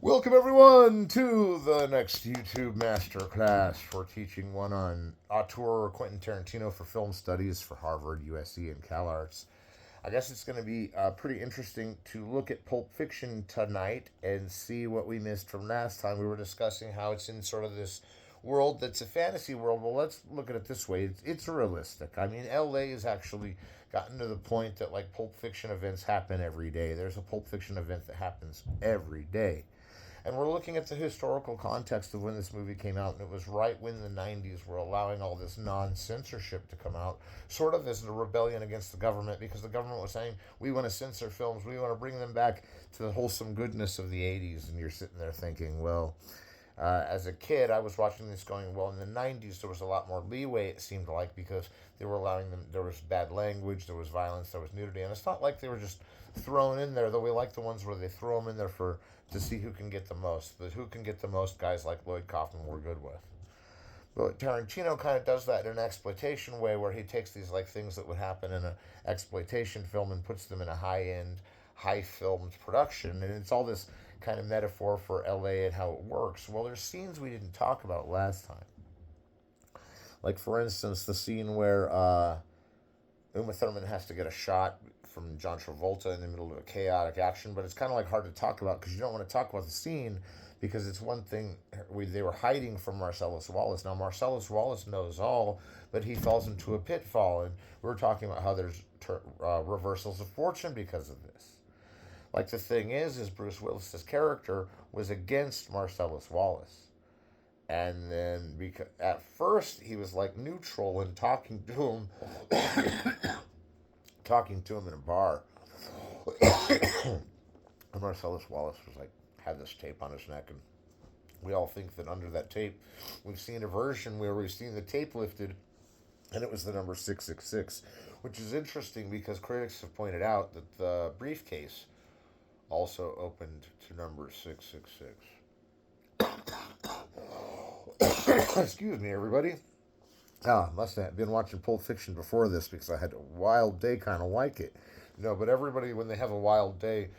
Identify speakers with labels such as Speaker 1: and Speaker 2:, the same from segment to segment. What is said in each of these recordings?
Speaker 1: Welcome everyone to the next YouTube Masterclass for teaching one on Auteur Quentin Tarantino for film studies for Harvard, USC, and Calarts. I guess it's going to be pretty interesting to look at Pulp Fiction tonight and see what we missed from last time. We were discussing how it's in sort of this world that's a fantasy world. Well, let's look at it this way. It's realistic. I mean, LA has actually gotten to the point that like Pulp Fiction events happen every day. There's a Pulp Fiction event that happens every day. And we're looking at the historical context of when this movie came out, and it was right when the 90s were allowing all this non censorship to come out, sort of as a rebellion against the government, because the government was saying, we want to censor films, we want to bring them back to the wholesome goodness of the 80s. And you're sitting there thinking, well, as a kid, I was watching this going, well, in the 90s, there was a lot more leeway, it seemed like, because they were allowing them, there was bad language, there was violence, there was nudity. And it's not like they were just thrown in there, though we like the ones where they throw them in there for to see who can get the most. But who can get the most, guys like Lloyd Kaufman we're good with. But Tarantino kind of does that in an exploitation way, where he takes these like things that would happen in an exploitation film and puts them in a high end, high filmed production, and it's all this kind of metaphor for LA and how it works. Well, there's scenes we didn't talk about last time, like for instance the scene where Uma Thurman has to get a shot from John Travolta in the middle of a chaotic action, but it's kind of like hard to talk about because you don't want to talk about the scene because it's one thing they were hiding from Marcellus Wallace. Now Marcellus Wallace knows all, but he falls into a pitfall, and we're talking about how there's reversals of fortune because of this. Like the thing is Bruce Willis's character was against Marcellus Wallace, and then because at first he was like neutral and talking to him, talking to him in a bar. And Marcellus Wallace was like had this tape on his neck, and we all think that under that tape, we've seen a version where we've seen the tape lifted, and it was the number 666, which is interesting because critics have pointed out that the briefcase also opened to number 666. Excuse me, everybody. Must have been watching Pulp Fiction before this because I had a wild day kind of like it. No, but everybody, when they have a wild day,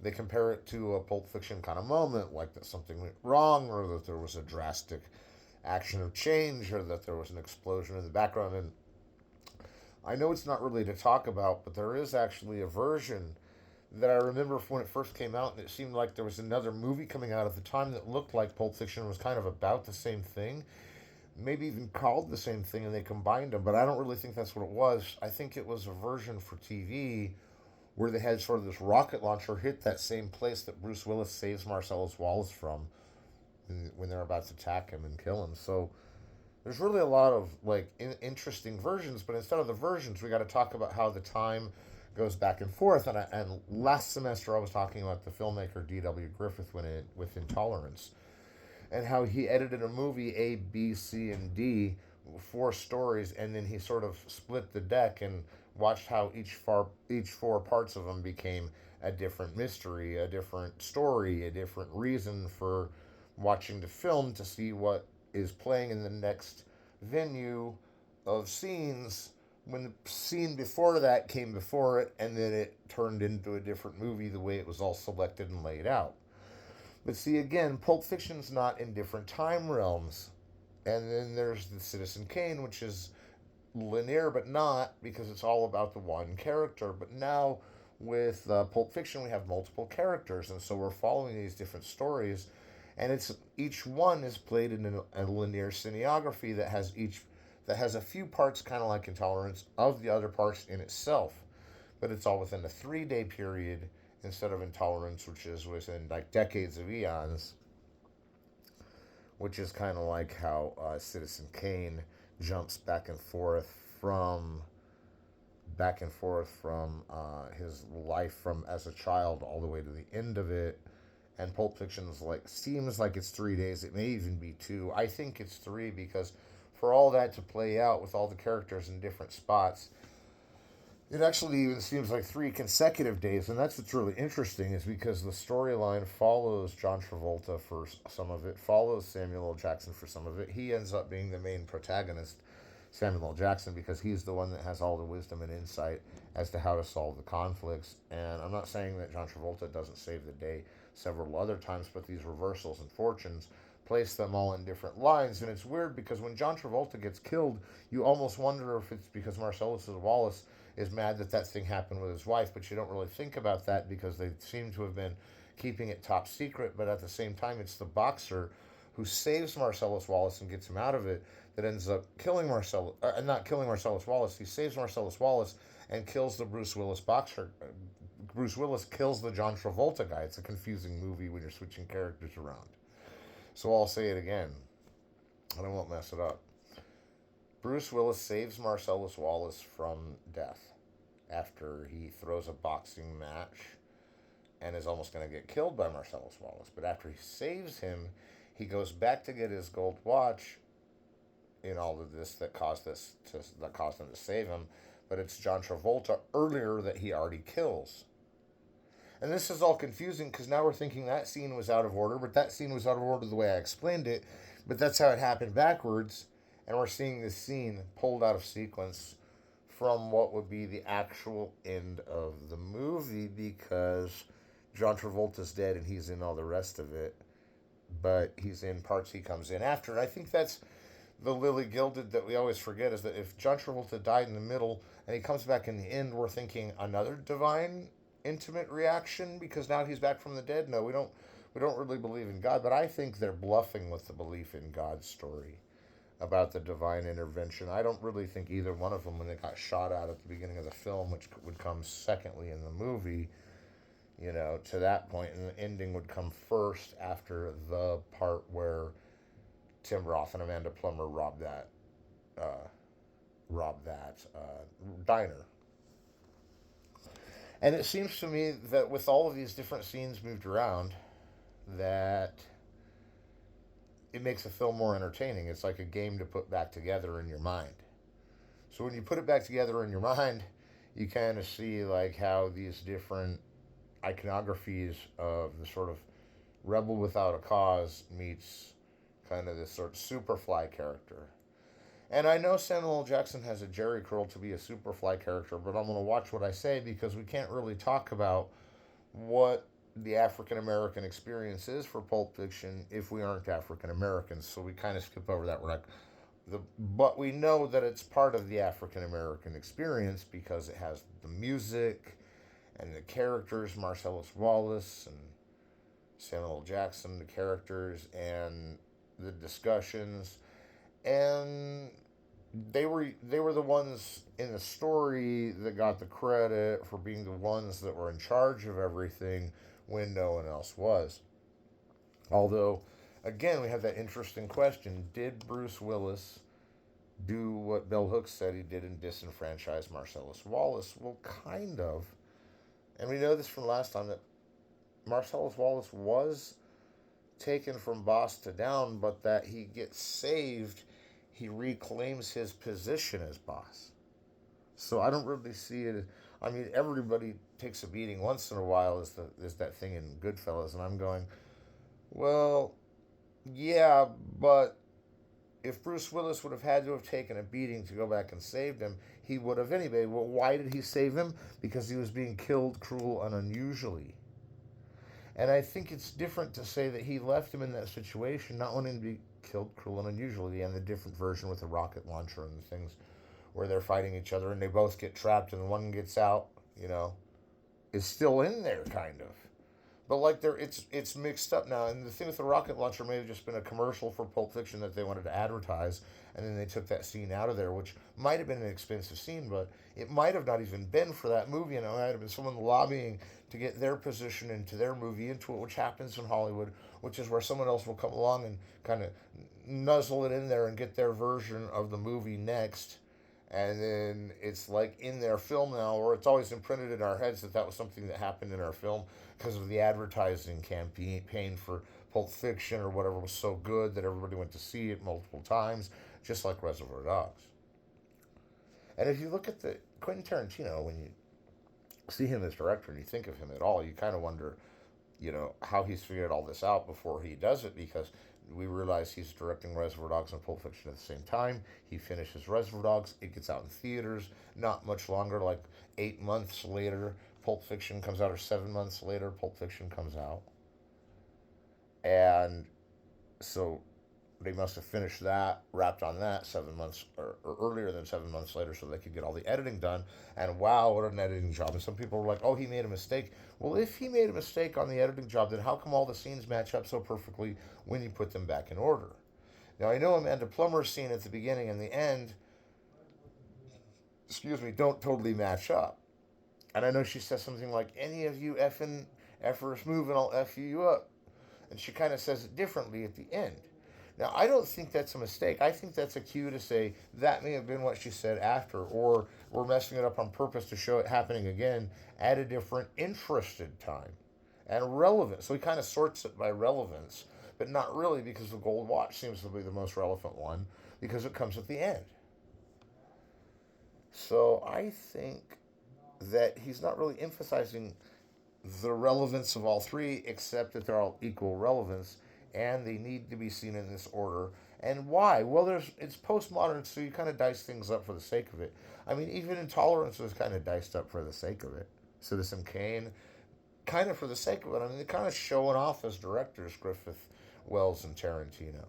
Speaker 1: they compare it to a Pulp Fiction kind of moment, like that something went wrong, or that there was a drastic action of change, or that there was an explosion in the background. And I know it's not really to talk about, but there is actually a version that I remember when it first came out, and it seemed like there was another movie coming out at the time that looked like Pulp Fiction was kind of about the same thing, maybe even called the same thing, and they combined them, but I don't really think that's what it was. I think it was a version for TV where they had sort of this rocket launcher hit that same place that Bruce Willis saves Marcellus Wallace from when they're about to attack him and kill him. So there's really a lot of like interesting versions, but instead of the versions, we got to talk about how the time goes back and forth. And last semester I was talking about the filmmaker D.W. Griffith with Intolerance, and how he edited a movie A, B, C, and D, four stories, and then he sort of split the deck and watched how each four parts of them became a different mystery, a different story, a different reason for watching the film to see what is playing in the next venue of scenes when the scene before that came before it, and then it turned into a different movie the way it was all selected and laid out. But see, again, Pulp Fiction's not in different time realms. And then there's the Citizen Kane, which is linear, but not because it's all about the one character. But now with Pulp Fiction, we have multiple characters, and so we're following these different stories, and it's each one is played in a linear cinematography that has a few parts, kind of like Intolerance, of the other parts in itself, but it's all within a 3 day period instead of Intolerance, which is within like decades of eons, which is kind of like how Citizen Kane jumps back and forth from his life from as a child all the way to the end of it. And Pulp Fiction's like seems like it's 3 days. It may even be two. I think it's three because for all that to play out with all the characters in different spots, it actually even seems like 3 consecutive days, and that's what's really interesting, is because the storyline follows John Travolta for some of it, follows Samuel L. Jackson for some of it. He ends up being the main protagonist, Samuel L. Jackson, because he's the one that has all the wisdom and insight as to how to solve the conflicts. And I'm not saying that John Travolta doesn't save the day. several other times, but these reversals and fortunes place them all in different lines. And it's weird because when John Travolta gets killed, you almost wonder if it's because Marcellus Wallace is mad that that thing happened with his wife, but you don't really think about that because they seem to have been keeping it top secret. But at the same time, it's the boxer who saves Marcellus Wallace and gets him out of it that ends up killing Marcellus, not killing Marcellus Wallace. He saves Marcellus Wallace and kills the Bruce Willis boxer. Bruce Willis kills the John Travolta guy. It's a confusing movie when you're switching characters around. So I'll say it again, and I won't mess it up. Bruce Willis saves Marcellus Wallace from death after he throws a boxing match and is almost going to get killed by Marcellus Wallace. But after he saves him, he goes back to get his gold watch in all of this that caused him to save him. But it's John Travolta earlier that he already kills. And this is all confusing because now we're thinking that scene was out of order, but that scene was out of order the way I explained it. But that's how it happened backwards. And we're seeing this scene pulled out of sequence from what would be the actual end of the movie because John Travolta's dead and he's in all the rest of it. But he's in parts he comes in after. And I think that's the Lily Gilded that we always forget is that if John Travolta died in the middle and he comes back in the end, we're thinking another divine intimate reaction because now he's back from the dead. No, we don't really believe in God, but I think they're bluffing with the belief in God's story about the divine intervention. I don't really think either one of them, when they got shot out at the beginning of the film, which would come secondly in the movie, to that point, and the ending would come first after the part where Tim Roth and Amanda Plummer robbed that diner. And it seems to me that with all of these different scenes moved around, that it makes a film more entertaining. It's like a game to put back together in your mind. So when you put it back together in your mind, you kind of see like how these different iconographies of the sort of rebel without a cause meets kind of this sort of Superfly character. And I know Samuel L. Jackson has a Jerry curl to be a Superfly character, but I'm going to watch what I say because we can't really talk about what the African American experience is for Pulp Fiction if we aren't African Americans. So we kind of skip over that. We're like, but we know that it's part of the African American experience because it has the music and the characters, Marcellus Wallace and Samuel L. Jackson, the characters and the discussions, and they were the ones in the story that got the credit for being the ones that were in charge of everything when no one else was. Although, again, we have that interesting question: did Bruce Willis do what Bell Hooks said he did and disenfranchise Marcellus Wallace? Well, kind of. And we know this from last time that Marcellus Wallace was taken from boss to down, but that he gets saved, he reclaims his position as boss. So I don't really see it. I mean, everybody takes a beating once in a while, is that thing in Goodfellas, and I'm going, well, yeah, but if Bruce Willis would have had to have taken a beating to go back and save him, he would have anyway. Well, why did he save him? Because he was being killed cruel and unusually. And I think it's different to say that he left him in that situation, not wanting to be killed cruel and unusually, and the different version with the rocket launcher and the things where they're fighting each other and they both get trapped and one gets out, is still in there kind of. But like it's mixed up now. And the thing with the rocket launcher may have just been a commercial for Pulp Fiction that they wanted to advertise, and then they took that scene out of there, which might have been an expensive scene, but it might have not even been for that movie, and it might have been someone lobbying to get their position into their movie into it, which happens in Hollywood, which is where someone else will come along and kind of nuzzle it in there and get their version of the movie next. And then it's like in their film now, or it's always imprinted in our heads that was something that happened in our film because of the advertising campaign for Pulp Fiction or whatever was so good that everybody went to see it multiple times, just like Reservoir Dogs. And if you look at the Quentin Tarantino, when you see him as director and you think of him at all, you kind of wonder, how he's figured all this out before he does it, because we realize he's directing Reservoir Dogs and Pulp Fiction at the same time. He finishes Reservoir Dogs. It gets out in theaters not much longer, like 8 months later. Pulp Fiction comes out, or 7 months later, Pulp Fiction comes out. And so they must have finished that, wrapped on that 7 months or earlier than 7 months later, so they could get all the editing done. And wow, what an editing job! And some people were like, "Oh, he made a mistake." Well, if he made a mistake on the editing job, then how come all the scenes match up so perfectly when you put them back in order? Now I know Amanda Plummer's scene at the beginning and the end, don't totally match up. And I know she says something like, "Any of you effing effers move and I'll F you up." And she kind of says it differently at the end. Now, I don't think that's a mistake. I think that's a cue to say that may have been what she said after, or we're messing it up on purpose to show it happening again at a different interested time and relevant. So he kind of sorts it by relevance, but not really because the gold watch seems to be the most relevant one because it comes at the end. So I think that he's not really emphasizing the relevance of all three, except that they're all equal relevance and they need to be seen in this order. And why? Well, it's postmodern, so you kind of dice things up for the sake of it. I mean, even Intolerance was kind of diced up for the sake of it. Citizen Kane, kind of for the sake of it. I mean, they're kind of showing off as directors, Griffith, Wells, and Tarantino.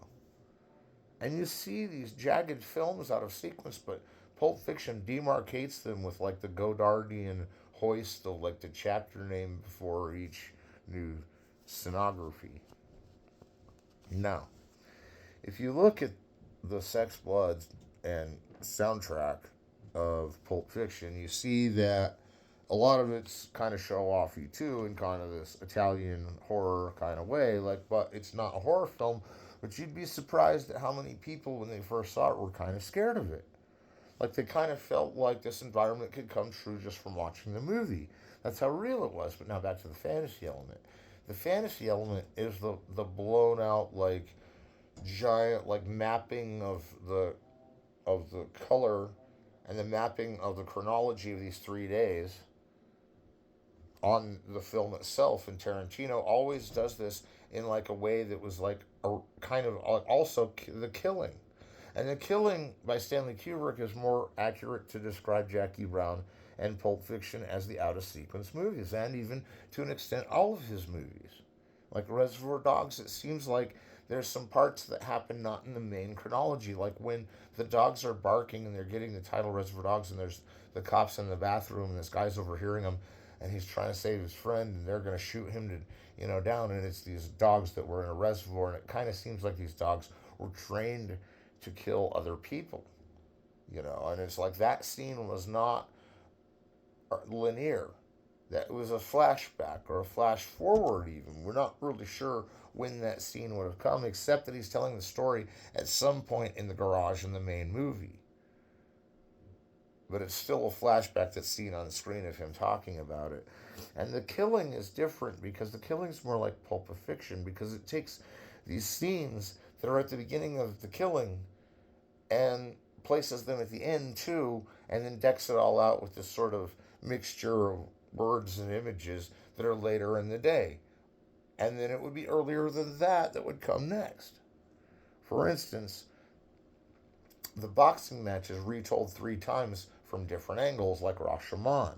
Speaker 1: And you see these jagged films out of sequence, but Pulp Fiction demarcates them with like the Godardian hoist, the like the chapter name before each new scenography. Now, if you look at the Sex, Blood, and soundtrack of Pulp Fiction, you see that a lot of it's kind of show offy too, in kind of this Italian horror kind of way. Like, but it's not a horror film. But you'd be surprised at how many people, when they first saw it, were kind of scared of it. Like they kind of felt like this environment could come true just from watching the movie. That's how real it was. But now back to the fantasy element. The fantasy element is the blown out like giant like mapping of the color and the mapping of the chronology of these 3 days on the film itself. And Tarantino always does this in like a way that was like a kind of also the killing. And the killing by Stanley Kubrick is more accurate to describe Jackie Brown and Pulp Fiction as the out of sequence movies, and even to an extent all of his movies. Like Reservoir Dogs, it seems like there's some parts that happen not in the main chronology, like when the dogs are barking and they're getting the title Reservoir Dogs, and there's the cops in the bathroom and this guy's overhearing them, and he's trying to save his friend, and they're going to shoot him to down, and it's these dogs that were in a reservoir, and it kind of seems like these dogs were trained to kill other people, and it's like that scene was not linear. That was a flashback or a flash forward, even. We're not really sure when that scene would have come, except that he's telling the story at some point in the garage in the main movie. But it's still a flashback that's seen on screen of him talking about it. And the killing is different because the killing's more like Pulp of Fiction, because it takes these scenes that are at the beginning of the killing and places them at the end too, and then decks it all out with this sort of mixture of words and images that are later in the day. And then it would be earlier than that would come next. For instance, the boxing match is retold 3 times from different angles, like Rashomon.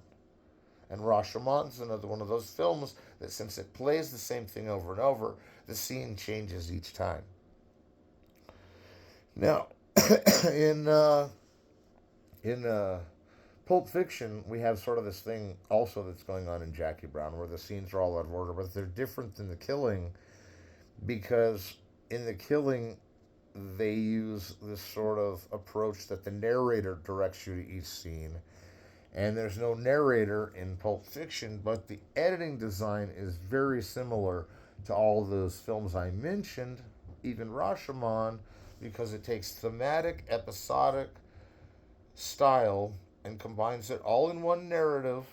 Speaker 1: And Rashomon's another one of those films that, since it plays the same thing over and over, the scene changes each time. Now, in Pulp Fiction, we have sort of this thing also that's going on in Jackie Brown, where the scenes are all out of order, but they're different than the killing because in the killing they use this sort of approach that the narrator directs you to each scene. And there's no narrator in Pulp Fiction, but the editing design is very similar to all those films I mentioned, even Rashomon, because it takes thematic, episodic style and combines it all in one narrative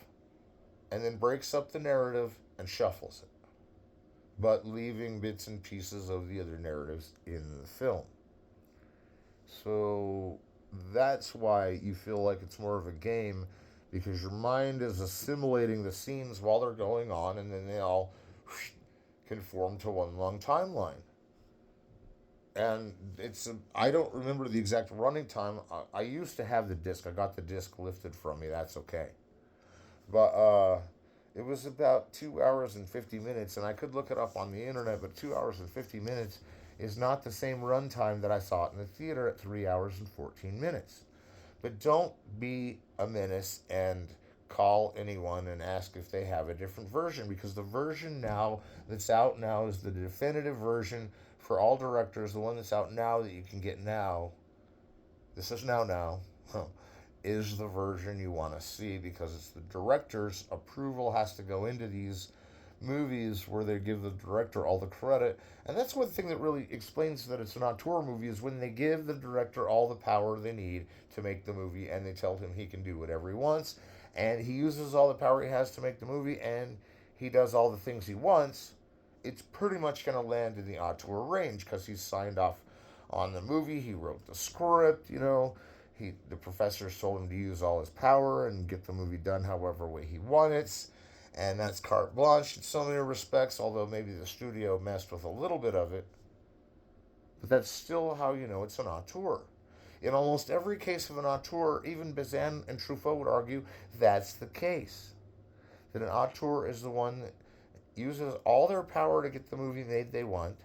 Speaker 1: and then breaks up the narrative and shuffles it, but leaving bits and pieces of the other narratives in the film. So that's why you feel like it's more of a game, because your mind is assimilating the scenes while they're going on, and then they all conform to one long timeline. And I don't remember the exact running time. I used to have the disc. I got the disc lifted from me. That's okay. But It was about 2 hours and 50 minutes, and I could look it up on the internet, but 2 hours and 50 minutes is not the same runtime that I saw it in the theater at 3 hours and 14 minutes. But don't be a menace and call anyone and ask if they have a different version, because the version now that's out now is the definitive version for all directors. The one that's out now that you can get now, this is now, huh, is the version you want to see, because it's the director's approval has to go into these movies where they give the director all the credit. And that's one thing that really explains that it's an auteur movie, is when they give the director all the power they need to make the movie, and they tell him he can do whatever he wants, and he uses all the power he has to make the movie, and he does all the things he wants. It's pretty much going to land in the auteur range because he's signed off on the movie. He wrote the script, the professors told him to use all his power and get the movie done however way he wanted, and that's carte blanche in so many respects, although maybe the studio messed with a little bit of it. But that's still how you know it's an auteur. In almost every case of an auteur, even Bazin and Truffaut would argue that's the case. That an auteur is the one that uses all their power to get the movie made they want,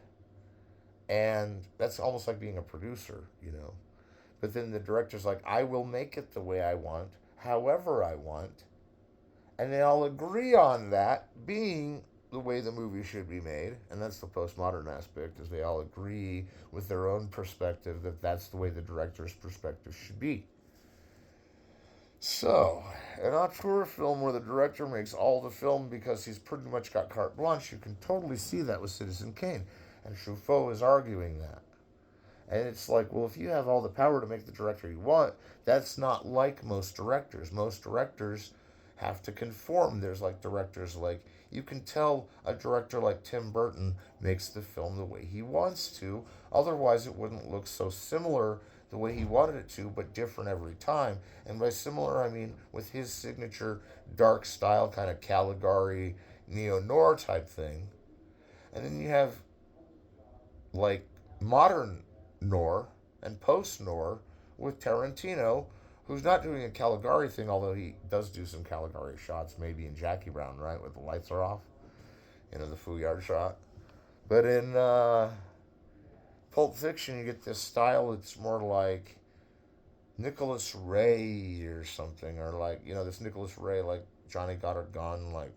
Speaker 1: and that's almost like being a producer. But then the director's like, I will make it the way I want, however I want, and they all agree on that being the way the movie should be made. And that's the postmodern aspect, is they all agree with their own perspective that that's the way the director's perspective should be. So, an auteur film where the director makes all the film because he's pretty much got carte blanche, you can totally see that with Citizen Kane. And Truffaut is arguing that. And it's like, well, if you have all the power to make the director you want, that's not like most directors. Most directors have to conform. There's like directors like, you can tell a director like Tim Burton makes the film the way he wants to, otherwise it wouldn't look so similar the way he wanted it to, but different every time. And by similar, I mean with his signature dark style, kind of Caligari, neo-noir type thing. And then you have like modern noir and post-noir with Tarantino, who's not doing a Caligari thing, although he does do some Caligari shots, maybe in Jackie Brown, right, where the lights are off, the Fouillard shot. But in Pulp Fiction, you get this style that's more like Nicholas Ray or something, or like, this Nicholas Ray, like Johnny Got a Gun, like,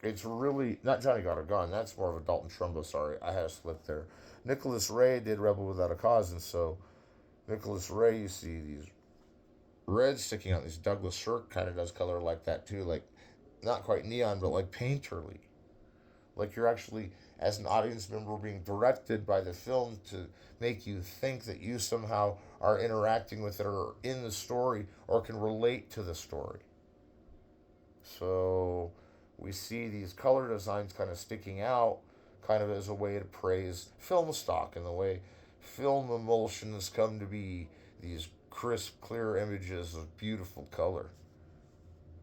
Speaker 1: it's really, not Johnny Got a Gun, that's more of a Dalton Trumbo, sorry, I had a slip there. Nicholas Ray did Rebel Without a Cause, and so Nicholas Ray, you see these reds sticking out. This Douglas Sirk kind of does color like that too, like not quite neon, but like painterly. Like you're actually, as an audience member, being directed by the film to make you think that you somehow are interacting with it or in the story or can relate to the story. So we see these color designs kind of sticking out, kind of as a way to praise film stock and the way film emulsions come to be these crisp, clear images of beautiful color.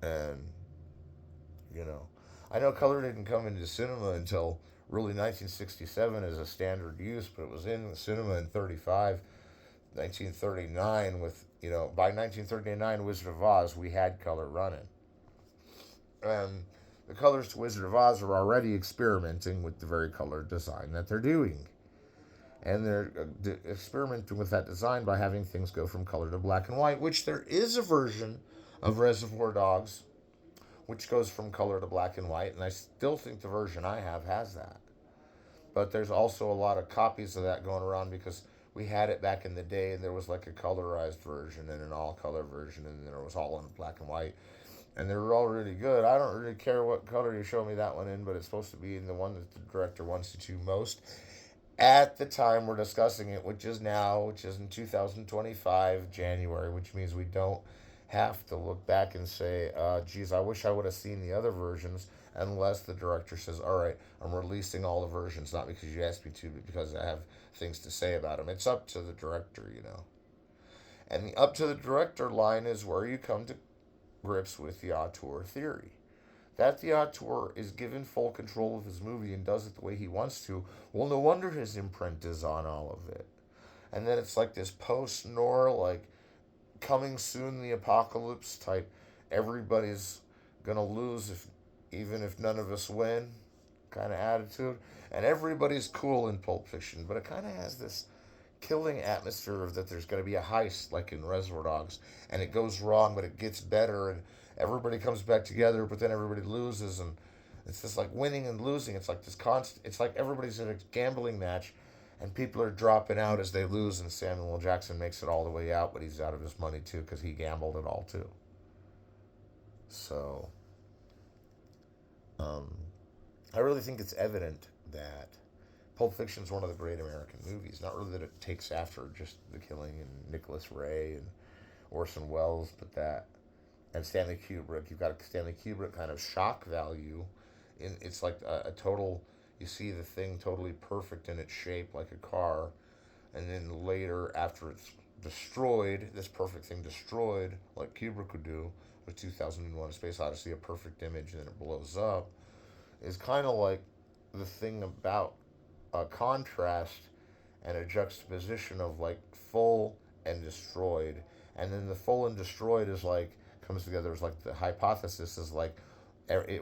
Speaker 1: And, you know, I know color didn't come into cinema until really 1967 as a standard use, but it was in the cinema in 1939 with, by 1939, Wizard of Oz, we had color running. And the colors to Wizard of Oz are already experimenting with the very color design that they're doing. And they're experimenting with that design by having things go from color to black and white, which there is a version of Reservoir Dogs which goes from color to black and white, and I still think the version I have has that. But there's also a lot of copies of that going around because we had it back in the day, and there was like a colorized version and an all color version, and then it was all in black and white. And they were all really good. I don't really care what color you show me that one in, but it's supposed to be in the one that the director wants to most at the time we're discussing it, which is now, which is in 2025, January, which means we don't have to look back and say, geez, I wish I would have seen the other versions, unless the director says, all right, I'm releasing all the versions, not because you asked me to, but because I have things to say about them. It's up to the director. And the up to the director line is where you come to grips with the auteur theory. That the auteur is given full control of his movie and does it the way he wants to, well, no wonder his imprint is on all of it. And then it's like this post-noir, like, coming soon the apocalypse type, everybody's gonna lose if even if none of us win kind of attitude. And everybody's cool in Pulp Fiction, but it kind of has this killing atmosphere of that there's going to be a heist like in Reservoir Dogs, and it goes wrong, but it gets better, and everybody comes back together, but then everybody loses, and it's just like winning and losing. It's like this constant. It's like everybody's in a gambling match, and people are dropping out as they lose, and Samuel L. Jackson makes it all the way out, but he's out of his money too because he gambled it all too. So, um, I really think it's evident that Pulp Fiction is one of the great American movies. Not really that it takes after just The Killing and Nicholas Ray and Orson Welles, but that and Stanley Kubrick. You've got a Stanley Kubrick kind of shock value. It's like a total. You see the thing totally perfect in its shape, like a car, and then later, after it's destroyed, this perfect thing destroyed, like Kubrick would do with 2001: A Space Odyssey, a perfect image, and then it blows up. Is kind of like the thing about a contrast and a juxtaposition of like full and destroyed, and then the full and destroyed is like comes together as like the hypothesis is like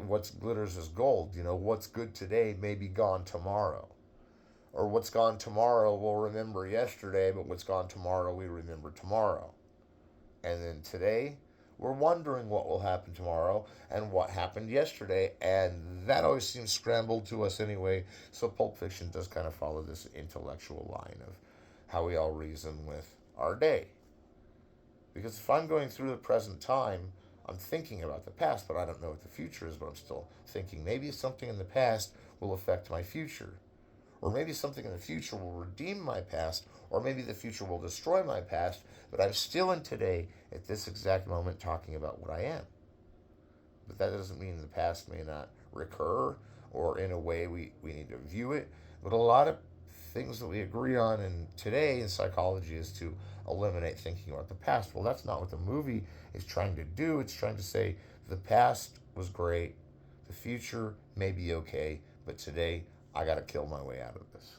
Speaker 1: what's glitters is gold. You know, what's good today may be gone tomorrow, or what's gone tomorrow we'll remember yesterday, but what's gone tomorrow we remember tomorrow. And then today we're wondering what will happen tomorrow and what happened yesterday, and that always seems scrambled to us anyway. So Pulp Fiction does kind of follow this intellectual line of how we all reason with our day. Because if I'm going through the present time, I'm thinking about the past, but I don't know what the future is, but I'm still thinking maybe something in the past will affect my future. Or maybe something in the future will redeem my past, or maybe the future will destroy my past, but I'm still in today at this exact moment talking about what I am. But that doesn't mean the past may not recur, or in a way we need to view it. But a lot of things that we agree on in today in psychology is to eliminate thinking about the past. Well, that's not what the movie is trying to do. It's trying to say the past was great, the future may be okay, but today I got to kill my way out of this.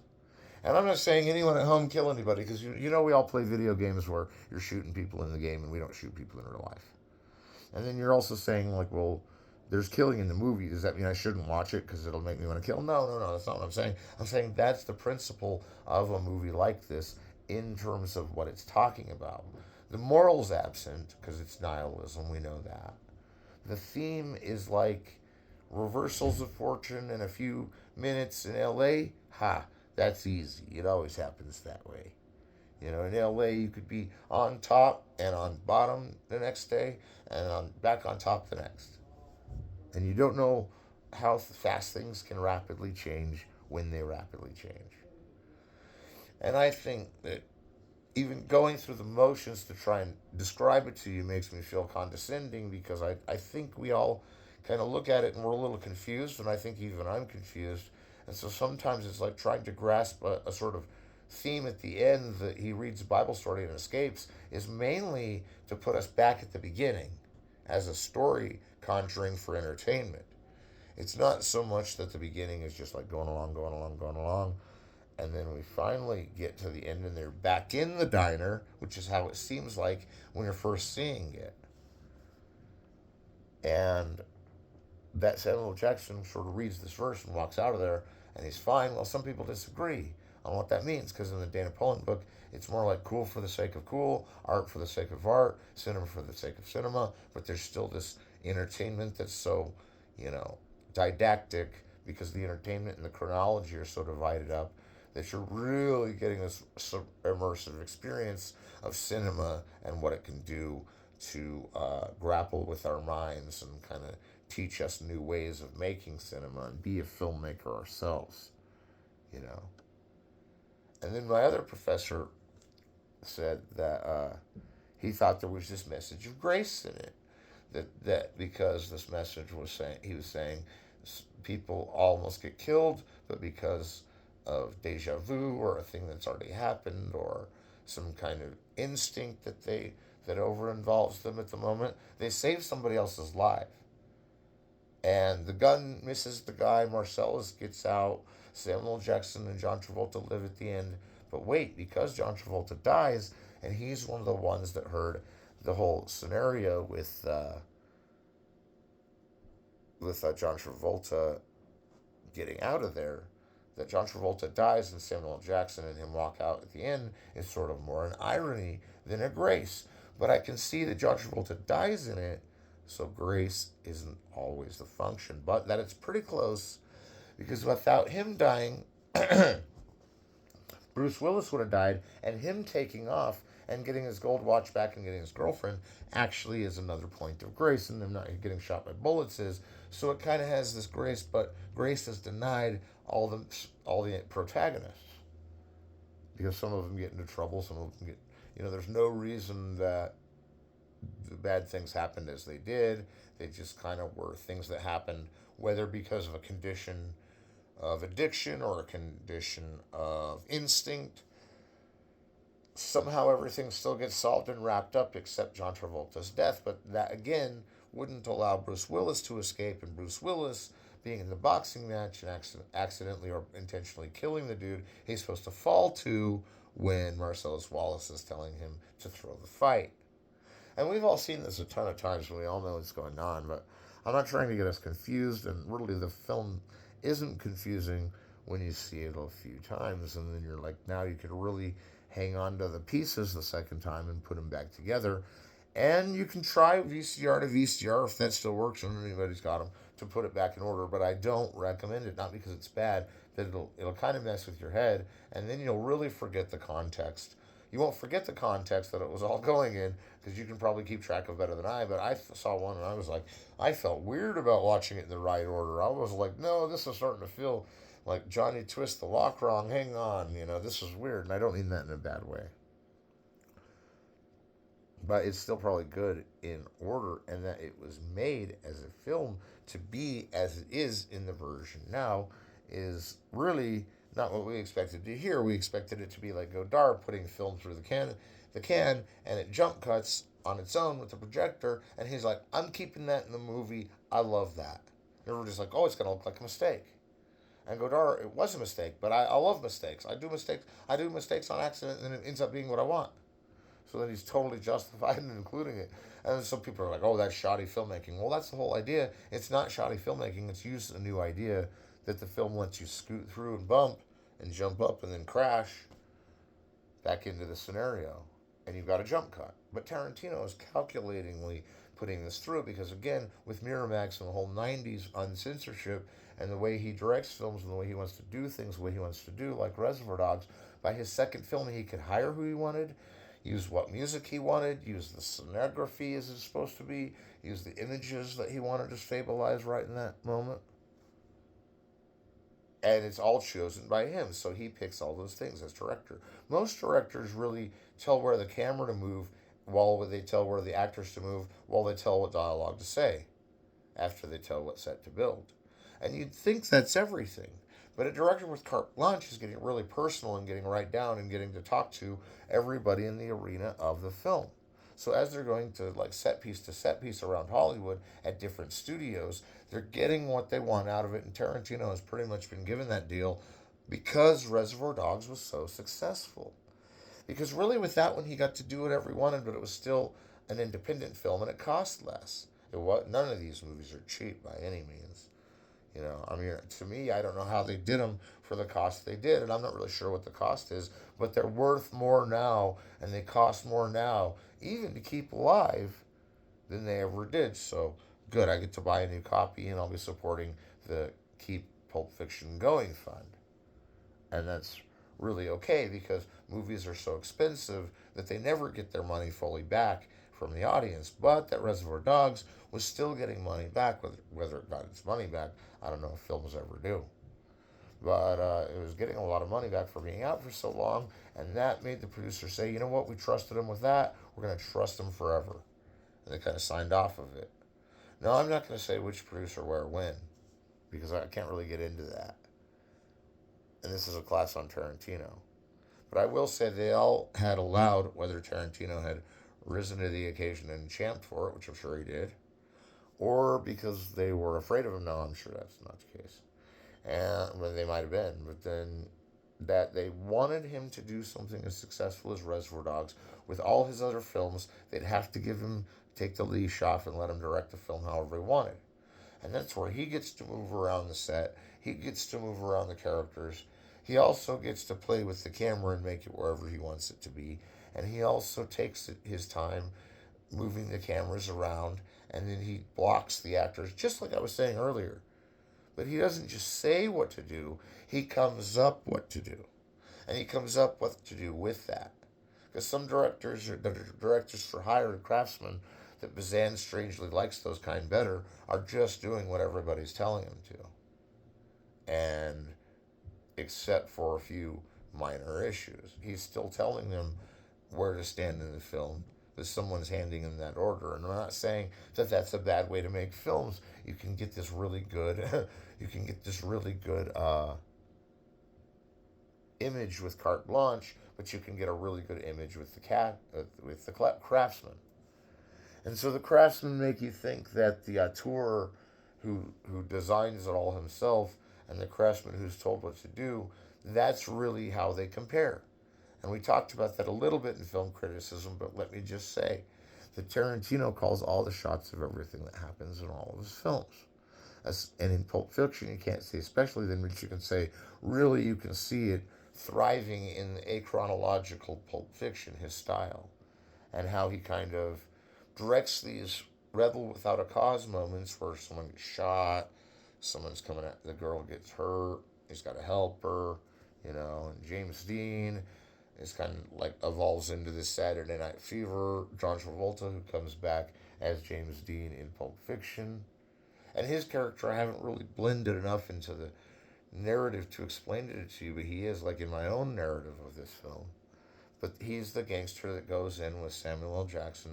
Speaker 1: And I'm not saying anyone at home kill anybody, because you know we all play video games where you're shooting people in the game and we don't shoot people in real life. And then you're also saying like, well, there's killing in the movie. Does that mean I shouldn't watch it because it'll make me want to kill? No, no, no. That's not what I'm saying. I'm saying that's the principle of a movie like this in terms of what it's talking about. The moral's absent because it's nihilism. We know that. The theme is like reversals of fortune in a few minutes in LA. Ha, that's easy. It always happens that way. You know, in LA, you could be on top and on bottom the next day, and on back on top the next. And you don't know how fast things can rapidly change when they rapidly change. And I think that even going through the motions to try and describe it to you makes me feel condescending, because I think we all kind of look at it and we're a little confused, and I think even I'm confused. And so sometimes it's like trying to grasp a sort of theme at the end that he reads a Bible story and escapes is mainly to put us back at the beginning as a story conjuring for entertainment. It's not so much that the beginning is just like going along, going along, going along, and then we finally get to the end and they're back in the diner, which is how it seems like when you're first seeing it. And that Samuel Jackson sort of reads this verse and walks out of there and he's fine. Well, some people disagree on what that means, because in the Dana Pullen book, it's more like cool for the sake of cool, art for the sake of art, cinema for the sake of cinema, but there's still this entertainment that's so, you know, didactic, because the entertainment and the chronology are so divided up that you're really getting this immersive experience of cinema and what it can do to grapple with our minds and kind of teach us new ways of making cinema and be a filmmaker ourselves, you know. And then my other professor said that he thought there was this message of grace in it. That because this message was saying, he was saying people almost get killed, but because of deja vu or a thing that's already happened or some kind of instinct that over involves them at the moment, they save somebody else's life. And the gun misses the guy. Marcellus gets out. Samuel Jackson and John Travolta live at the end. But wait, because John Travolta dies, and he's one of the ones that heard the whole scenario with with John Travolta getting out of there, that John Travolta dies and Samuel L. Jackson and him walk out at the end is sort of more an irony than a grace. But I can see that John Travolta dies in it, so grace isn't always the function, but that it's pretty close because without him dying, Bruce Willis would have died, and him taking off and getting his gold watch back and getting his girlfriend actually is another point of grace, and them not getting shot by bullets is. So it kind of has this grace, but grace is denied all the protagonists because some of them get into trouble, some of them get, there's no reason that the bad things happened as they did. They just kind of were things that happened, whether because of a condition of addiction or a condition of instinct. Somehow everything still gets solved and wrapped up except John Travolta's death, but that again wouldn't allow Bruce Willis to escape, and Bruce Willis being in the boxing match and accidentally or intentionally killing the dude he's supposed to fall to when Marcellus Wallace is telling him to throw the fight. And we've all seen this a ton of times and we all know what's going on, but I'm not trying to get us confused, and really the film isn't confusing when you see it a few times, and then you're like, now you can really hang on to the pieces the second time and put them back together. And you can try VCR to VCR if that still works and anybody's got them to put it back in order, but I don't recommend it, not because it's bad, that it'll kind of mess with your head, and then you'll really forget the context. You won't forget the context that it was all going in, because you can probably keep track of better than I, but I saw one and I was like, I felt weird about watching it in the right order. I was like, no, this is starting to feel like Johnny Twist the lock wrong. Hang on, this is weird, and I don't mean that in a bad way. But it's still probably good in order, and that it was made as a film to be as it is in the version now is really not what we expected to hear. We expected it to be like Godard putting film through the can, and it jump cuts on its own with the projector, and he's like, I'm keeping that in the movie. I love that. And we're just like, oh, it's gonna look like a mistake. And Godard, it was a mistake, but I love mistakes. I do mistakes. I do mistakes on accident, and it ends up being what I want. So then he's totally justified in including it. And then some people are like, oh, that's shoddy filmmaking. Well, that's the whole idea. It's not shoddy filmmaking. It's used a new idea that the film lets you scoot through and bump and jump up and then crash back into the scenario. And you've got a jump cut. But Tarantino is calculatingly putting this through because, again, with Miramax and the whole 90s uncensorship and the way he directs films and the way he wants to do things, the way he wants to do, like Reservoir Dogs, by his second film, he could hire who he wanted, use what music he wanted, use the scenography as it's supposed to be, use the images that he wanted to stabilize right in that moment. And it's all chosen by him, so he picks all those things as director. Most directors really tell where the camera to move while they tell where the actors to move, while they tell what dialogue to say, after they tell what set to build. And you'd think that's everything. But a director with carte blanche is getting really personal and getting right down and getting to talk to everybody in the arena of the film. So as they're going to like set piece to set piece around Hollywood at different studios, they're getting what they want out of it. And Tarantino has pretty much been given that deal because Reservoir Dogs was so successful. Because really with that one he got to do whatever he wanted, but it was still an independent film and it cost less. None of these movies are cheap by any means. I mean, to me, I don't know how they did them for the cost they did, and I'm not really sure what the cost is, but they're worth more now, and they cost more now, even to keep alive, than they ever did. So, good, I get to buy a new copy, and I'll be supporting the Keep Pulp Fiction Going Fund. And that's really okay, because movies are so expensive that they never get their money fully back from the audience, but that Reservoir Dogs was still getting money back. Whether it got its money back, I don't know if films ever do. But it was getting a lot of money back for being out for so long, and that made the producer say, you know what, we trusted him with that, we're going to trust him forever. And they kind of signed off of it. Now, I'm not going to say which producer where when, because I can't really get into that. And this is a class on Tarantino. But I will say they all had allowed, whether Tarantino had risen to the occasion and champed for it, which I'm sure he did, or because they were afraid of him. No, I'm sure that's not the case. And well, they might have been, but then that they wanted him to do something as successful as Reservoir Dogs with all his other films, they'd have to take the leash off and let him direct the film however he wanted. And that's where he gets to move around the set. He gets to move around the characters. He also gets to play with the camera and make it wherever he wants it to be. And he also takes his time moving the cameras around, and then he blocks the actors, just like I was saying earlier. But he doesn't just say what to do, he comes up what to do. And he comes up what to do with that. Because some directors are the directors for hire and craftsmen that Bazan strangely likes those kind better are just doing what everybody's telling them to. And except for a few minor issues, he's still telling them where to stand in the film, that someone's handing him that order. And I'm not saying that that's a bad way to make films. You can get this really good, you can get this really good image with carte blanche, but you can get a really good image with the craftsman. And so the craftsmen make you think that the auteur who designs it all himself and the craftsman who's told what to do, that's really how they compare. And we talked about that a little bit in film criticism, but let me just say that Tarantino calls all the shots of everything that happens in all of his films. And in Pulp Fiction, you can't say especially then, but you can say really you can see it thriving in a chronological Pulp Fiction, his style, and how he kind of directs these rebel without a cause moments where someone gets shot, someone's coming at the girl gets hurt, he's got to help her, and James Dean is kind of like evolves into this Saturday Night Fever, John Travolta, who comes back as James Dean in Pulp Fiction. And his character I haven't really blended enough into the narrative to explain it to you, but he is like in my own narrative of this film. But he's the gangster that goes in with Samuel L. Jackson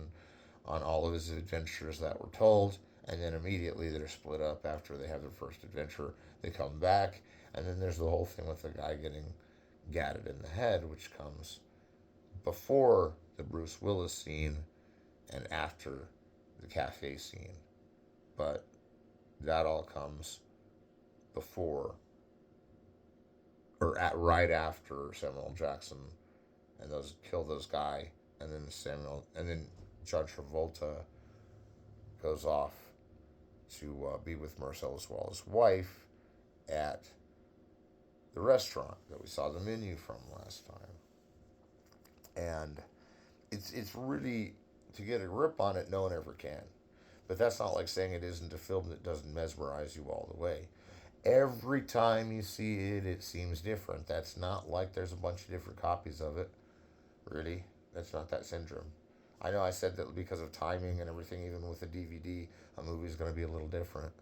Speaker 1: on all of his adventures that were told, and then immediately they're split up after they have their first adventure. They come back, and then there's the whole thing with the guy getting gatted in the head, which comes before the Bruce Willis scene and after the cafe scene. But that all comes before or at right after Samuel L. Jackson and those kill those guy, and then John Travolta goes off to be with Marcellus Wallace's wife at the restaurant that we saw the menu from last time. And it's really, to get a grip on it, no one ever can. But that's not like saying it isn't a film that doesn't mesmerize you all the way. Every time you see it, it seems different. That's not like there's a bunch of different copies of it. Really, that's not that syndrome. I know I said that because of timing and everything, even with a DVD, a movie's going to be a little different.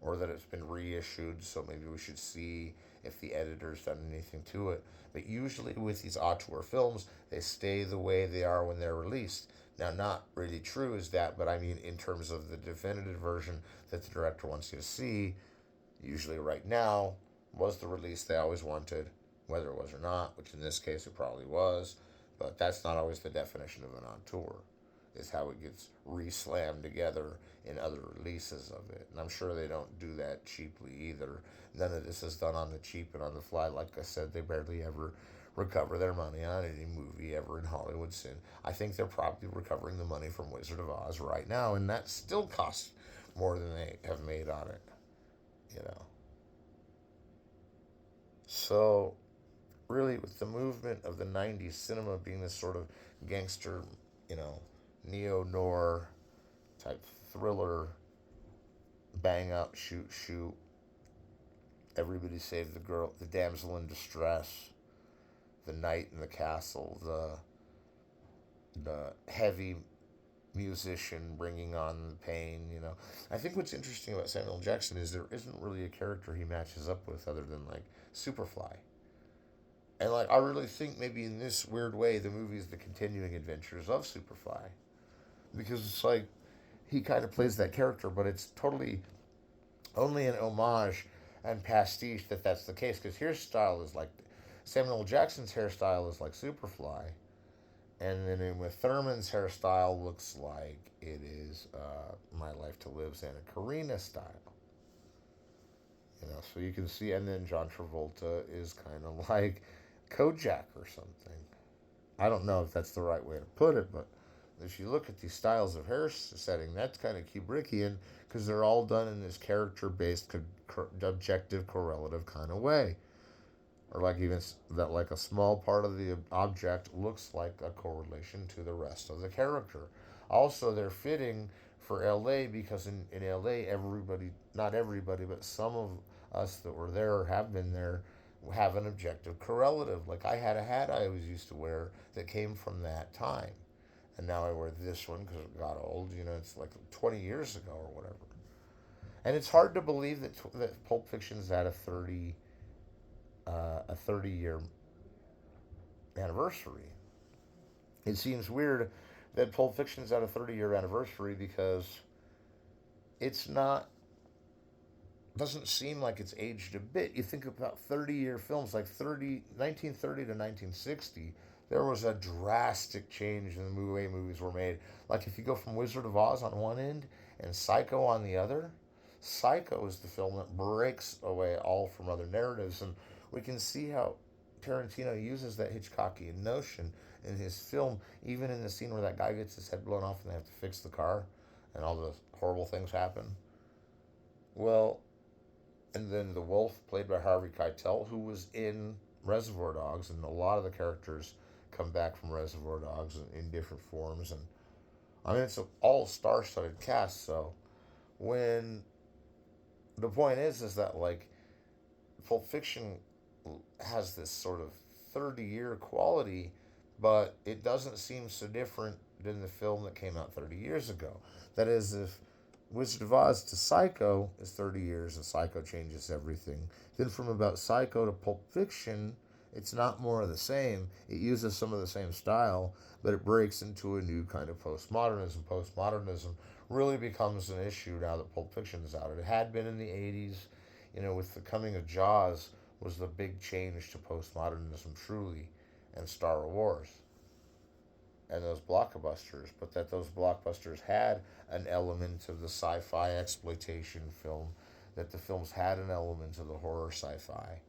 Speaker 1: Or that it's been reissued, so maybe we should see if the editor's done anything to it. But usually with these auteur films, they stay the way they are when they're released. Now, not really true is that, but I mean in terms of the definitive version that the director wants you to see, usually right now, was the release they always wanted, whether it was or not, which in this case it probably was, but that's not always the definition of an auteur, is how it gets re-slammed together in other releases of it. And I'm sure they don't do that cheaply either. None of this is done on the cheap and on the fly. Like I said, they barely ever recover their money on any movie ever in Hollywood soon. I think they're probably recovering the money from Wizard of Oz right now, and that still costs more than they have made on it, you know. So, really, with the movement of the 90s cinema being this sort of gangster, you know, neo noir type thriller, bang up, shoot, shoot, everybody save the girl, the damsel in distress, the knight in the castle, the heavy musician bringing on the pain, you know. I think what's interesting about Samuel Jackson is there isn't really a character he matches up with other than like Superfly. And like I really think maybe in this weird way the movie is the continuing adventures of Superfly. Because it's like he kind of plays that character, but it's totally only an homage and pastiche that that's the case. Because his style is like Samuel Jackson's hairstyle is like Superfly, and then with Thurman's hairstyle looks like it is My Life to Live's Anna Karina style. You know, so you can see, and then John Travolta is kind of like Kojak or something. I don't know if that's the right way to put it, but if you look at these styles of hair setting, that's kind of Kubrickian because they're all done in this character-based, objective, correlative kind of way, or like even that, like a small part of the object looks like a correlation to the rest of the character. Also, they're fitting for LA because in LA, everybody, not everybody, but some of us that were there or have been there have an objective correlative. Like I had a hat I always used to wear that came from that time. And now I wear this one because it got old. You know, it's like 20 years ago or whatever. And it's hard to believe that Pulp Fiction's at a 30-year anniversary. It seems weird that Pulp Fiction's at a 30-year anniversary because it's not, doesn't seem like it's aged a bit. You think about 30-year films like 1930 to 1960, there was a drastic change in the way movies were made. Like if you go from Wizard of Oz on one end and Psycho on the other, Psycho is the film that breaks away all from other narratives, and we can see how Tarantino uses that Hitchcockian notion in his film, even in the scene where that guy gets his head blown off and they have to fix the car and all the horrible things happen. Well, and then the wolf, played by Harvey Keitel, who was in Reservoir Dogs, and a lot of the characters come back from Reservoir Dogs in different forms. And I mean, it's an all star studded cast. So when the point is that like Pulp Fiction has this sort of 30-year quality, but it doesn't seem so different than the film that came out 30 years ago. That is, if Wizard of Oz to Psycho is 30 years and Psycho changes everything, then from about Psycho to Pulp Fiction, it's not more of the same. It uses some of the same style, but it breaks into a new kind of postmodernism. Postmodernism really becomes an issue now that Pulp Fiction is out. It had been in the 80s, you know, with the coming of Jaws was the big change to postmodernism truly, and Star Wars and those blockbusters, but that those blockbusters had an element of the sci-fi exploitation film, that the films had an element of the horror sci-fi,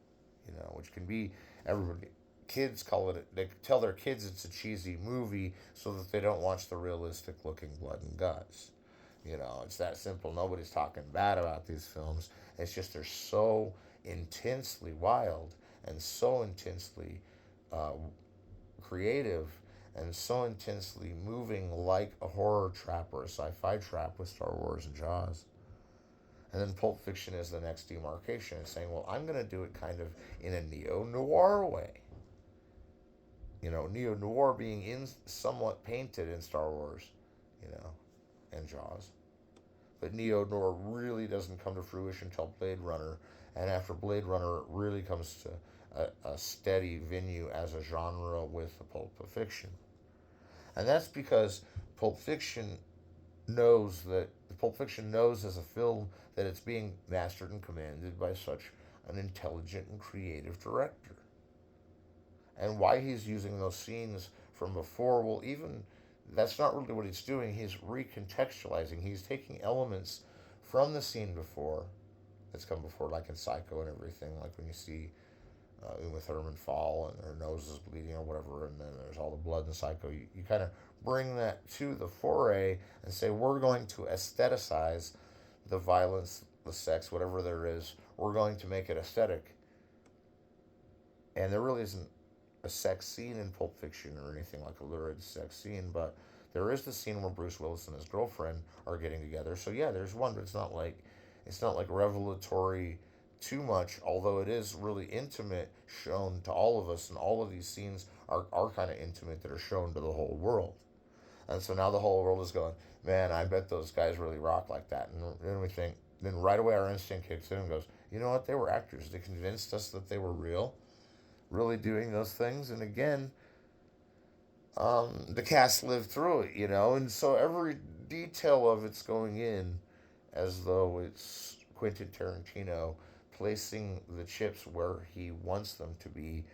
Speaker 1: you know, which can be everybody. Kids call it. They tell their kids it's a cheesy movie so that they don't watch the realistic looking blood and guts. You know, it's that simple. Nobody's talking bad about these films. It's just they're so intensely wild and so intensely uh, creative and so intensely moving like a horror trap or a sci-fi trap with Star Wars and Jaws. And then Pulp Fiction is the next demarcation. It's saying, well, I'm going to do it kind of in a neo-noir way. You know, neo-noir being somewhat painted in Star Wars, you know, and Jaws. But neo-noir really doesn't come to fruition until Blade Runner. And after Blade Runner, it really comes to a steady venue as a genre with the Pulp Fiction. And that's because Pulp Fiction Pulp Fiction knows as a film that it's being mastered and commanded by such an intelligent and creative director. And why he's using those scenes from before, well, even that's not really what he's doing. He's recontextualizing. He's taking elements from the scene before, that's come before, like in Psycho and everything, like when you see Uma Thurman fall and her nose is bleeding or whatever, and then there's all the blood in Psycho. You kind of bring that to the foray and say, we're going to aestheticize the violence, the sex, whatever there is. We're going to make it aesthetic. And there really isn't a sex scene in Pulp Fiction or anything like a lurid sex scene, but there is the scene where Bruce Willis and his girlfriend are getting together. So yeah, there's one, but it's not like revelatory too much, although it is really intimate, shown to all of us, and all of these scenes are kind of intimate that are shown to the whole world. And so now the whole world is going, man, I bet those guys really rock like that. And then we think, then right away our instinct kicks in and goes, you know what, they were actors. They convinced us that they were real, really doing those things. And again, the cast lived through it, you know, and so every detail of it's going in as though it's Quentin Tarantino placing the chips where he wants them to be,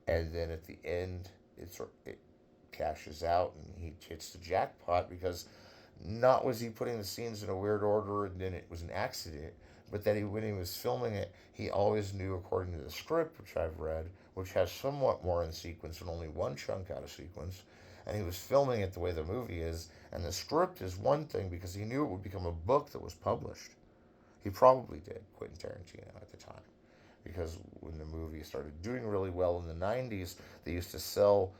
Speaker 1: and then at the end it cashes out and he hits the jackpot because not was he putting the scenes in a weird order and then it was an accident, but that when he was filming it, he always knew according to the script, which I've read, which has somewhat more in sequence and only one chunk out of sequence, and he was filming it the way the movie is. And the script is one thing because he knew it would become a book that was published. He probably did, Quentin Tarantino, at the time. Because when the movie started doing really well in the 90s, they used to sell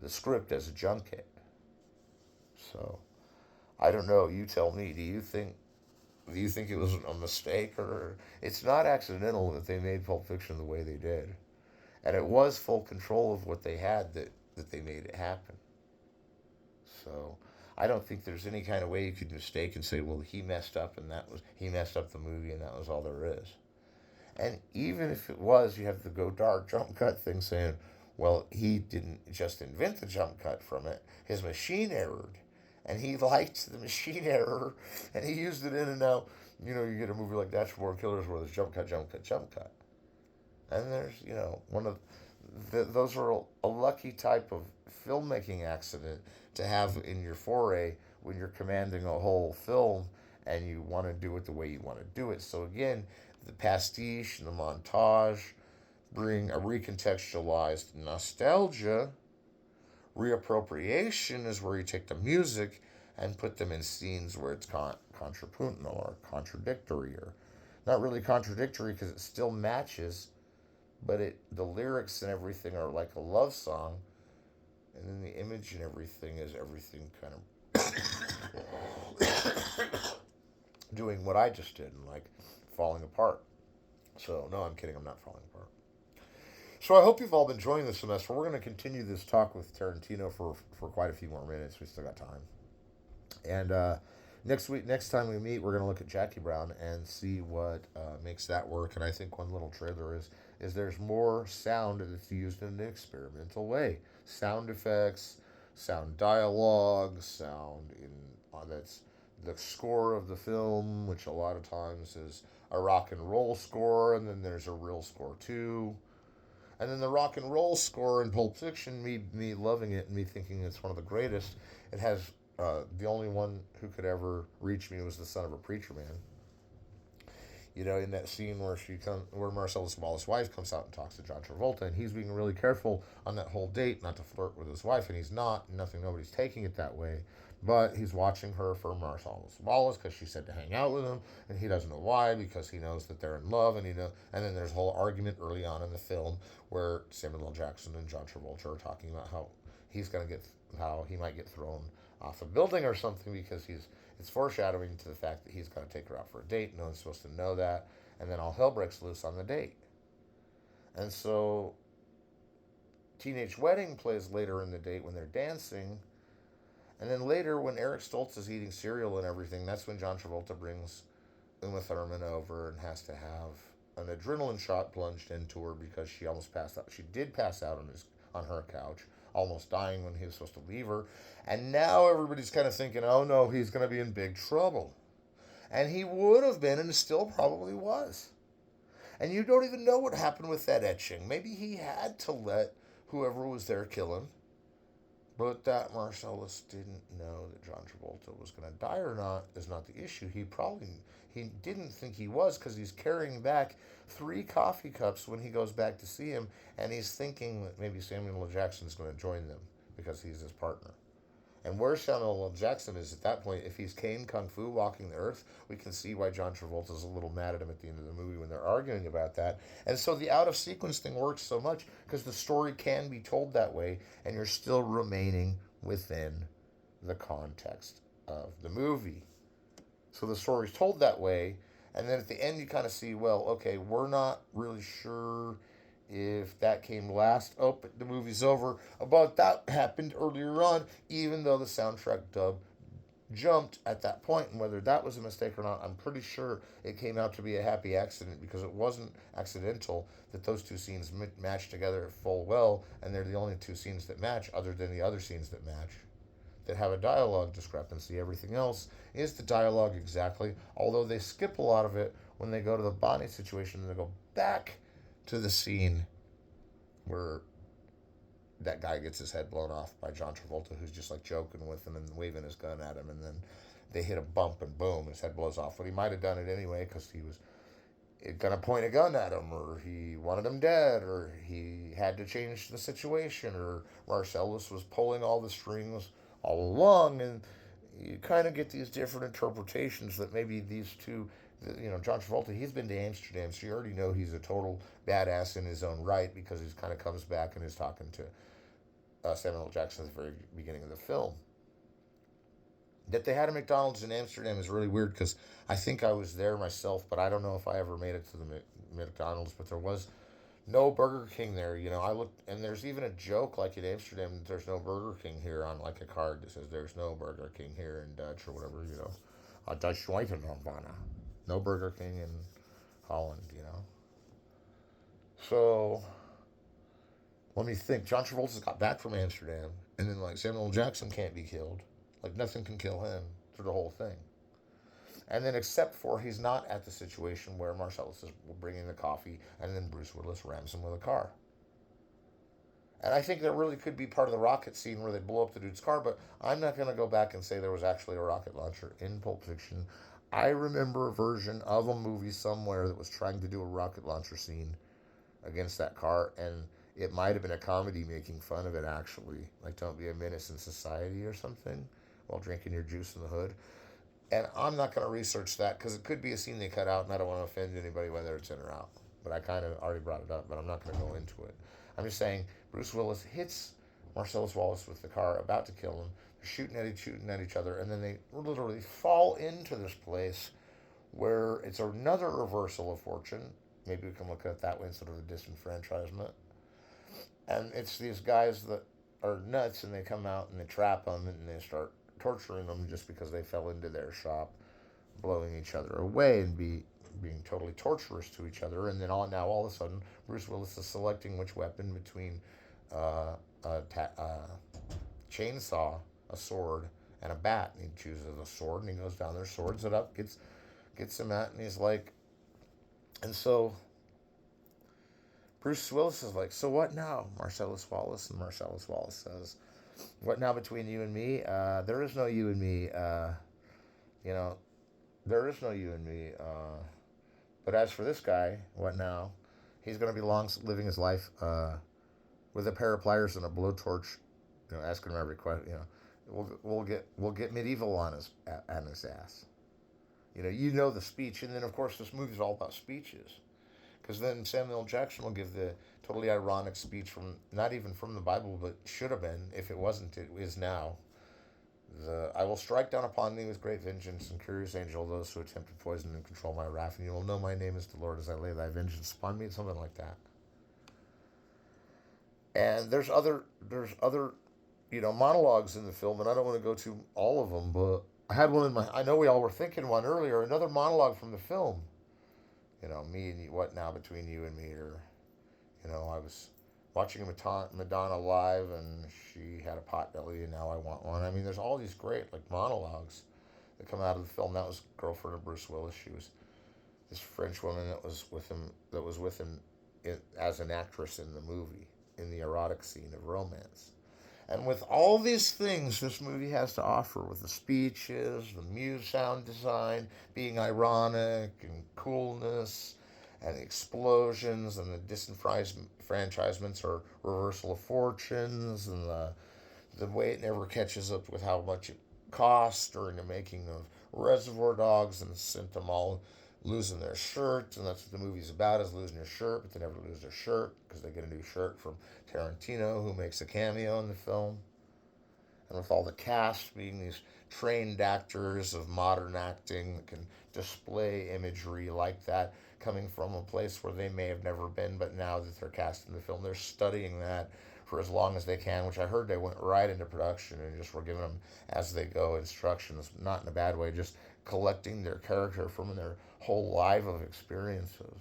Speaker 1: the script as a junket. So, I don't know. You tell me. Do you think it was a mistake, or it's not accidental that they made Pulp Fiction the way they did, and it was full control of what they had that they made it happen. So I don't think there's any kind of way you could mistake and say, well, he messed up and that was he messed up the movie and that was all there is. And even if it was, you have the go dark jump cut thing saying, well, he didn't just invent the jump cut from it. His machine errored. And he liked the machine error and he used it in and out. You get a movie like Natural Born Killers where there's jump cut, jump cut, jump cut. And there's, one of those are a lucky type of filmmaking accident to have in your foray when you're commanding a whole film and you want to do it the way you want to do it. So again, the pastiche and the montage bring a recontextualized nostalgia. Reappropriation is where you take the music and put them in scenes where it's contrapuntal or contradictory, or not really contradictory because it still matches, but the lyrics and everything are like a love song, and then the image and everything is everything kind of doing what I just did and like falling apart. So no, I'm kidding. I'm not falling apart. So I hope you've all been enjoying this semester. We're going to continue this talk with Tarantino for quite a few more minutes. We still got time. And next time we meet, we're going to look at Jackie Brown and see what makes that work. And I think one little trailer is there's more sound that's used in an experimental way. Sound effects, sound dialogue, sound in that's the score of the film, which a lot of times is a rock and roll score, and then there's a real score too. And then the rock and roll score in Pulp Fiction, me loving it and me thinking it's one of the greatest. It has the only one who could ever reach me was the son of a preacher man. In that scene where Marcellus Wallace's wife comes out and talks to John Travolta, and he's being really careful on that whole date not to flirt with his wife, and he's not. Nobody's taking it that way. But he's watching her for Marcellus Wallace because she said to hang out with him, and he doesn't know why because he knows that they're in love, and And then there's a whole argument early on in the film where Samuel L. Jackson and John Travolta are talking about how he might get thrown off a building or something because it's foreshadowing to the fact that he's going to take her out for a date. No one's supposed to know that, and then all hell breaks loose on the date. And so, Teenage Wedding plays later in the date when they're dancing. And then later, when Eric Stoltz is eating cereal and everything, that's when John Travolta brings Uma Thurman over and has to have an adrenaline shot plunged into her because she almost passed out. She did pass out on her couch, almost dying when he was supposed to leave her. And now everybody's kind of thinking, oh no, he's going to be in big trouble. And he would have been, and still probably was. And you don't even know what happened with that etching. Maybe he had to let whoever was there kill him. But that Marcellus didn't know that John Travolta was going to die or not is not the issue. He didn't think he was because he's carrying back 3 coffee cups when he goes back to see him, and he's thinking that maybe Samuel L. Jackson is going to join them because he's his partner. And where Samuel L. Jackson is at that point, if he's Kane Kung Fu walking the earth, we can see why John Travolta's a little mad at him at the end of the movie when they're arguing about that. And so the out of sequence thing works so much because the story can be told that way and you're still remaining within the context of the movie. So the story's told that way, and then at the end you kind of see, well, okay, we're not really sure if that came last. Oh, but the movie's over. About that happened earlier on, even though the soundtrack dub jumped at that point, and whether that was a mistake or not, I'm pretty sure it came out to be a happy accident because it wasn't accidental that those 2 scenes match together full well, and they're the only 2 scenes that match other than the other scenes that match that have a dialogue discrepancy. Everything else is the dialogue exactly, although they skip a lot of it when they go to the Bonnie situation and they go back to the scene where that guy gets his head blown off by John Travolta, who's just like joking with him and waving his gun at him, and then they hit a bump and boom, his head blows off. But he might have done it anyway because he was gonna point a gun at him, or he wanted him dead, or he had to change the situation, or Marcellus was pulling all the strings all along, and you kind of get these different interpretations that maybe these two, John Travolta, he's been to Amsterdam, so you already know he's a total badass in his own right because he kind of comes back and is talking to Samuel L. Jackson at the very beginning of the film. That they had a McDonald's in Amsterdam is really weird because I think I was there myself, but I don't know if I ever made it to the McDonald's. But there was no Burger King there. I looked, and there's even a joke like in Amsterdam, there's no Burger King here on like a card that says there's no Burger King here in Dutch or whatever. Dutch Schweizenhoffana. No Burger King in Holland. So let me think. John Travolta's got back from Amsterdam, and then like Samuel L. Jackson can't be killed. Like nothing can kill him through the whole thing. And then, except for he's not at the situation where Marcellus is bringing the coffee, and then Bruce Willis rams him with a car. And I think that really could be part of the rocket scene where they blow up the dude's car, but I'm not going to go back and say there was actually a rocket launcher in Pulp Fiction. I remember a version of a movie somewhere that was trying to do a rocket launcher scene against that car, and it might have been a comedy making fun of it, actually. Like, don't be a menace in society or something while drinking your juice in the hood. And I'm not going to research that because it could be a scene they cut out, and I don't want to offend anybody whether it's in or out. But I kind of already brought it up, but I'm not going to go into it. I'm just saying Bruce Willis hits Marcellus Wallace with the car, about to kill him. They're shooting at each other, and then they literally fall into this place where it's another reversal of fortune. Maybe we can look at it that way instead of a disenfranchisement. And it's these guys that are nuts, and they come out and they trap them, and they start torturing them just because they fell into their shop, blowing each other away and being totally torturous to each other. And then all of a sudden, Bruce Willis is selecting which weapon between a chainsaw, a sword, and a bat. And he chooses a sword, and he goes down there, swords it up, gets him at, and he's like, and so Bruce Willis is like, so what now, Marcellus Wallace? And Marcellus Wallace says, what now between you and me? There is no you and me. You know, there is no you and me. But as for this guy, what now? He's going to be living his life with a pair of pliers and a blowtorch. Asking him every question. We'll get medieval on his ass. The speech, and then of course this movie's all about speeches. Because then Samuel L. Jackson will give the totally ironic speech from, not even from the Bible, but should have been. If it wasn't, it is now. I will strike down upon thee with great vengeance, and curious angel, those who attempt to poison and control my wrath, and you will know my name is the Lord as I lay thy vengeance upon me, something like that. And there's other monologues in the film, and I don't want to go to all of them, but I had one in my. I know we all were thinking one earlier. Another monologue from the film. Me and you, what now between you and me? Or, I was watching Madonna live, and she had a pot belly, and now I want one. I mean, there's all these great monologues that come out of the film. That was girlfriend of Bruce Willis. She was this French woman that was with him. As an actress in the movie, in the erotic scene of romance. And with all these things this movie has to offer, with the speeches, the sound design, being ironic and coolness, and the explosions, and the disenfranchisements or reversal of fortunes, and the way it never catches up with how much it costs during the making of Reservoir Dogs, and sent them all losing their shirts, and that's what the movie's about, is losing your shirt, but they never lose their shirt because they get a new shirt from Tarantino, who makes a cameo in the film. And with all the cast being these trained actors of modern acting that can display imagery like that, coming from a place where they may have never been, but now that they're cast in the film, they're studying that for as long as they can, which I heard they went right into production and just were giving them as they go instructions, not in a bad way, just collecting their character from their whole life of experiences.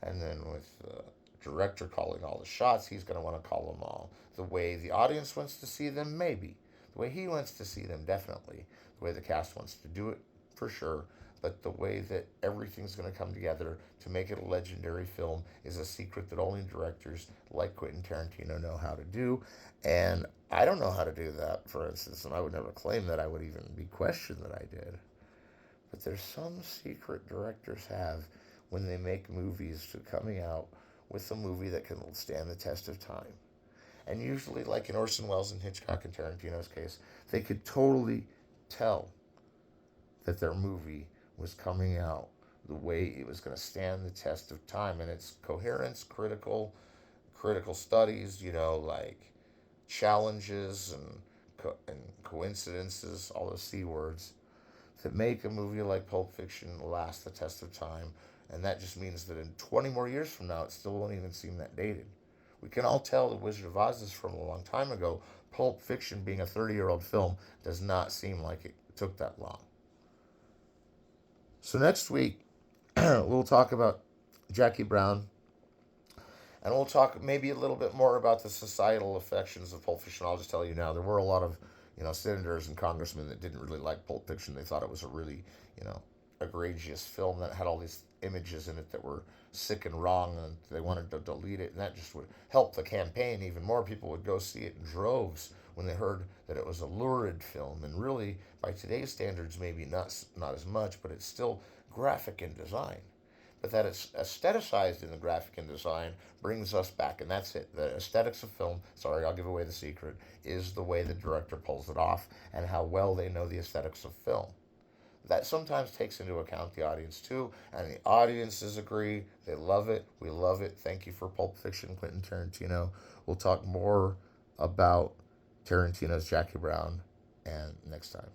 Speaker 1: And then with the director calling all the shots, he's going to want to call them all the way the audience wants to see them, maybe. The way he wants to see them, definitely. The way the cast wants to do it, for sure. But the way that everything's going to come together to make it a legendary film is a secret that only directors like Quentin Tarantino know how to do. And I don't know how to do that, for instance, and I would never claim that I would even be questioned that I did. But there's some secret directors have when they make movies to coming out with a movie that can stand the test of time. And usually, like in Orson Welles and Hitchcock and Tarantino's case, they could totally tell that their movie was coming out the way it was going to stand the test of time, and its coherence, critical studies, like challenges and coincidences, all those C words that make a movie like Pulp Fiction last the test of time. And that just means that in 20 more years from now, it still won't even seem that dated. We can all tell The Wizard of Oz is from a long time ago. Pulp Fiction, being a 30-year-old film, does not seem like it took that long. So next week, we'll talk about Jackie Brown, and we'll talk maybe a little bit more about the societal affections of Pulp Fiction. I'll just tell you now, there were a lot of, senators and congressmen that didn't really like Pulp Fiction. They thought it was a really, egregious film that had all these images in it that were sick and wrong, and they wanted to delete it. And that just would help the campaign even more. People would go see it in droves when they heard that it was a lurid film. And really, by today's standards, maybe not as much, but it's still graphic in design. But that it's aestheticized in the graphic and design brings us back, and that's it. The aesthetics of film, sorry, I'll give away the secret, is the way the director pulls it off and how well they know the aesthetics of film. That sometimes takes into account the audience too, and the audiences agree. They love it. We love it. Thank you for Pulp Fiction, Quentin Tarantino. We'll talk more about Tarantino's Jackie Brown and next time.